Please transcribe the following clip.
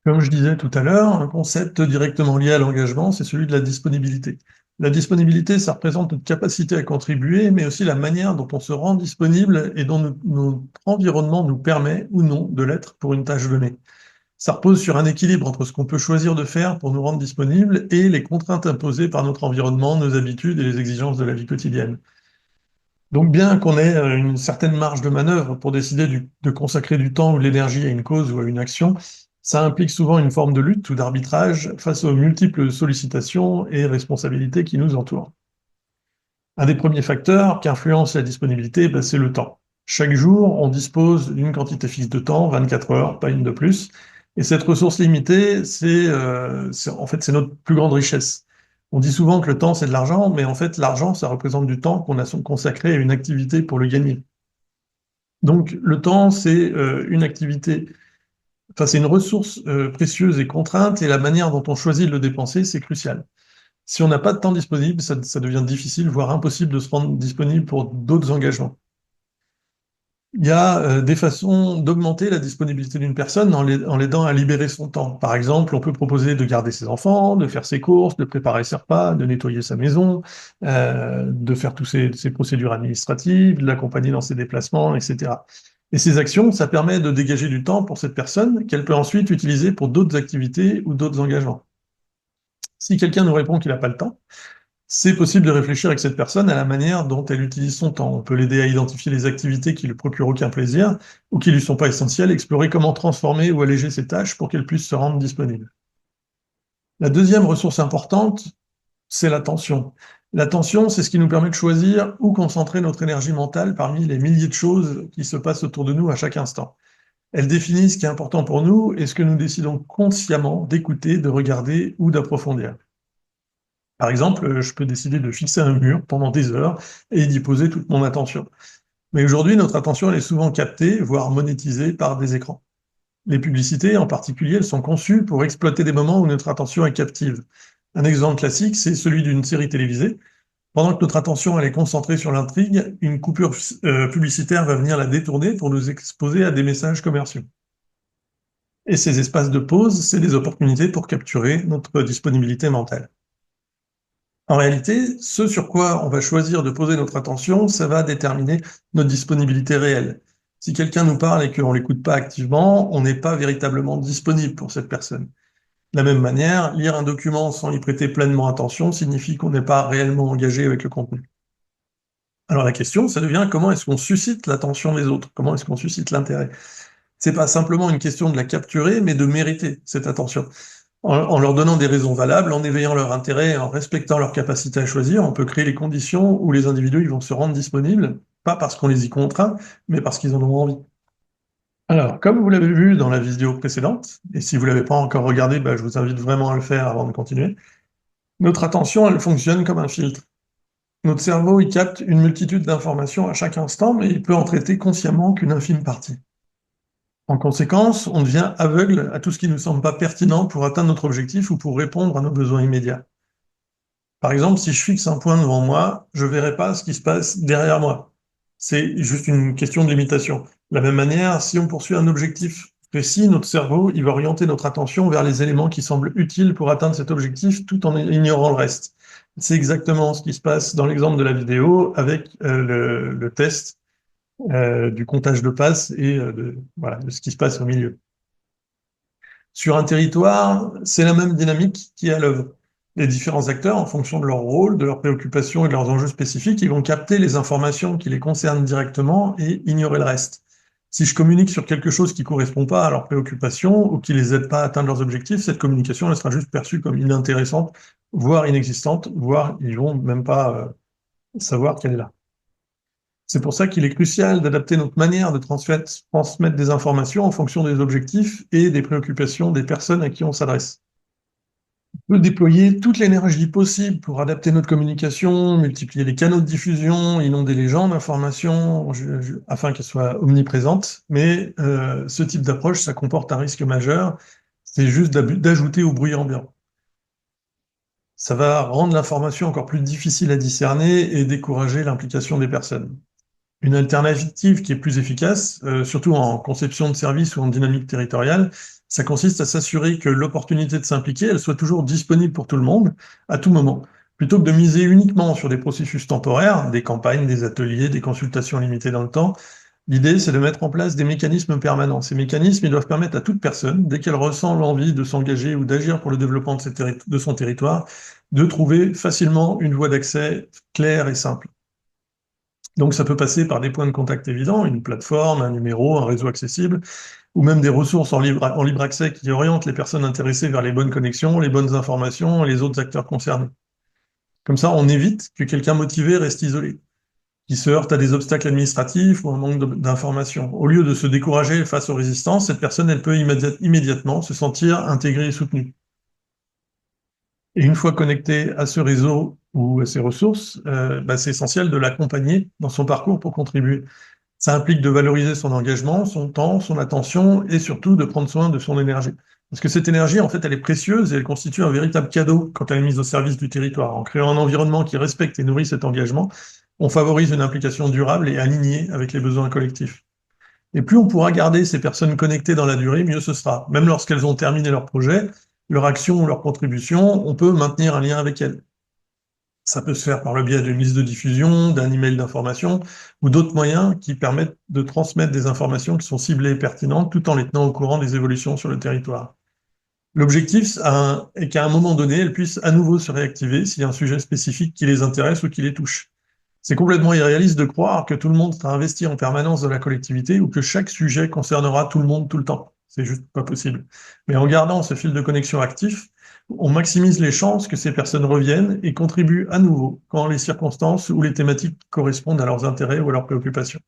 Comme je disais tout à l'heure, un concept directement lié à l'engagement, c'est celui de la disponibilité. La disponibilité, ça représente notre capacité à contribuer, mais aussi la manière dont on se rend disponible et dont notre environnement nous permet ou non de l'être pour une tâche donnée. Ça repose sur un équilibre entre ce qu'on peut choisir de faire pour nous rendre disponibles et les contraintes imposées par notre environnement, nos habitudes et les exigences de la vie quotidienne. Donc bien qu'on ait une certaine marge de manœuvre pour décider de consacrer du temps ou de l'énergie à une cause ou à une action, ça implique souvent une forme de lutte ou d'arbitrage face aux multiples sollicitations et responsabilités qui nous entourent. Un des premiers facteurs qui influence la disponibilité, c'est le temps. Chaque jour, on dispose d'une quantité fixe de temps, 24 heures, pas une de plus, et cette ressource limitée, en fait, c'est notre plus grande richesse. On dit souvent que le temps, c'est de l'argent, mais en fait, l'argent, ça représente du temps qu'on a consacré à une activité pour le gagner. Donc, le temps, c'est une activité, enfin, c'est une ressource précieuse et contrainte, et la manière dont on choisit de le dépenser, c'est crucial. Si on n'a pas de temps disponible, ça devient difficile, voire impossible de se rendre disponible pour d'autres engagements. Il y a des façons d'augmenter la disponibilité d'une personne en l'aidant à libérer son temps. Par exemple, on peut proposer de garder ses enfants, de faire ses courses, de préparer ses repas, de nettoyer sa maison, de faire toutes ses procédures administratives, de l'accompagner dans ses déplacements, etc. Et ces actions, ça permet de dégager du temps pour cette personne qu'elle peut ensuite utiliser pour d'autres activités ou d'autres engagements. Si quelqu'un nous répond qu'il n'a pas le temps, c'est possible de réfléchir avec cette personne à la manière dont elle utilise son temps. On peut l'aider à identifier les activités qui lui procurent aucun plaisir ou qui lui sont pas essentielles, explorer comment transformer ou alléger ses tâches pour qu'elle puisse se rendre disponible. La deuxième ressource importante, c'est l'attention. L'attention, c'est ce qui nous permet de choisir où concentrer notre énergie mentale parmi les milliers de choses qui se passent autour de nous à chaque instant. Elle définit ce qui est important pour nous et ce que nous décidons consciemment d'écouter, de regarder ou d'approfondir. Par exemple, je peux décider de fixer un mur pendant des heures et d'y poser toute mon attention. Mais aujourd'hui, notre attention, elle est souvent captée, voire monétisée par des écrans. Les publicités, en particulier, elles sont conçues pour exploiter des moments où notre attention est captive. Un exemple classique, c'est celui d'une série télévisée. Pendant que notre attention elle est concentrée sur l'intrigue, une coupure publicitaire va venir la détourner pour nous exposer à des messages commerciaux. Et ces espaces de pause, c'est des opportunités pour capturer notre disponibilité mentale. En réalité, ce sur quoi on va choisir de poser notre attention, ça va déterminer notre disponibilité réelle. Si quelqu'un nous parle et qu'on l'écoute pas activement, on n'est pas véritablement disponible pour cette personne. De la même manière, lire un document sans y prêter pleinement attention signifie qu'on n'est pas réellement engagé avec le contenu. Alors la question, ça devient comment est-ce qu'on suscite l'attention des autres? Comment est-ce qu'on suscite l'intérêt? C'est pas simplement une question de la capturer, mais de mériter cette attention. En leur donnant des raisons valables, en éveillant leur intérêt, en respectant leur capacité à choisir, on peut créer les conditions où les individus ils vont se rendre disponibles, pas parce qu'on les y contraint, mais parce qu'ils en ont envie. Alors, comme vous l'avez vu dans la vidéo précédente, et si vous ne l'avez pas encore regardé, je vous invite vraiment à le faire avant de continuer, notre attention, elle fonctionne comme un filtre. Notre cerveau, il capte une multitude d'informations à chaque instant, mais il peut en traiter consciemment qu'une infime partie. En conséquence, on devient aveugle à tout ce qui ne nous semble pas pertinent pour atteindre notre objectif ou pour répondre à nos besoins immédiats. Par exemple, si je fixe un point devant moi, je ne verrai pas ce qui se passe derrière moi. C'est juste une question de limitation. De la même manière, si on poursuit un objectif précis, notre cerveau, il va orienter notre attention vers les éléments qui semblent utiles pour atteindre cet objectif tout en ignorant le reste. C'est exactement ce qui se passe dans l'exemple de la vidéo avec le test du comptage de passes et voilà, de ce qui se passe au milieu. Sur un territoire, c'est la même dynamique qui est à l'œuvre. Les différents acteurs, en fonction de leur rôle, de leurs préoccupations et de leurs enjeux spécifiques, ils vont capter les informations qui les concernent directement et ignorer le reste. Si je communique sur quelque chose qui ne correspond pas à leurs préoccupations ou qui les aide pas à atteindre leurs objectifs, cette communication elle sera juste perçue comme inintéressante, voire inexistante, voire ils vont même pas savoir qu'elle est là. C'est pour ça qu'il est crucial d'adapter notre manière de transmettre des informations en fonction des objectifs et des préoccupations des personnes à qui on s'adresse. On peut déployer toute l'énergie possible pour adapter notre communication, multiplier les canaux de diffusion, inonder les gens d'informations afin qu'elles soient omniprésentes, mais ce type d'approche, ça comporte un risque majeur, c'est juste d'ajouter au bruit ambiant. Ça va rendre l'information encore plus difficile à discerner et décourager l'implication des personnes. Une alternative qui est plus efficace, surtout en conception de service ou en dynamique territoriale, Ça consiste à s'assurer que l'opportunité de s'impliquer, elle soit toujours disponible pour tout le monde, à tout moment. Plutôt que de miser uniquement sur des processus temporaires, des campagnes, des ateliers, des consultations limitées dans le temps, l'idée, c'est de mettre en place des mécanismes permanents. Ces mécanismes, ils doivent permettre à toute personne, dès qu'elle ressent l'envie de s'engager ou d'agir pour le développement de son territoire, de trouver facilement une voie d'accès claire et simple. Donc ça peut passer par des points de contact évidents, une plateforme, un numéro, un réseau accessible, ou même des ressources en libre accès qui orientent les personnes intéressées vers les bonnes connexions, les bonnes informations et les autres acteurs concernés. Comme ça, on évite que quelqu'un motivé reste isolé, qui se heurte à des obstacles administratifs ou un manque d'informations. Au lieu de se décourager face aux résistances, cette personne, elle peut immédiatement se sentir intégrée et soutenue. Et une fois connectée à ce réseau ou à ces ressources, c'est essentiel de l'accompagner dans son parcours pour contribuer. Ça implique de valoriser son engagement, son temps, son attention et surtout de prendre soin de son énergie. Parce que cette énergie, en fait, elle est précieuse et elle constitue un véritable cadeau quand elle est mise au service du territoire. En créant un environnement qui respecte et nourrit cet engagement, on favorise une implication durable et alignée avec les besoins collectifs. Et plus on pourra garder ces personnes connectées dans la durée, mieux ce sera. Même lorsqu'elles ont terminé leur projet, leur action ou leur contribution, on peut maintenir un lien avec elles. Ça peut se faire par le biais d'une liste de diffusion, d'un email d'information ou d'autres moyens qui permettent de transmettre des informations qui sont ciblées et pertinentes tout en les tenant au courant des évolutions sur le territoire. L'objectif est qu'à un moment donné, elles puissent à nouveau se réactiver s'il y a un sujet spécifique qui les intéresse ou qui les touche. C'est complètement irréaliste de croire que tout le monde sera investi en permanence dans la collectivité ou que chaque sujet concernera tout le monde tout le temps. C'est juste pas possible. Mais en gardant ce fil de connexion actif, on maximise les chances que ces personnes reviennent et contribuent à nouveau quand les circonstances ou les thématiques correspondent à leurs intérêts ou à leurs préoccupations.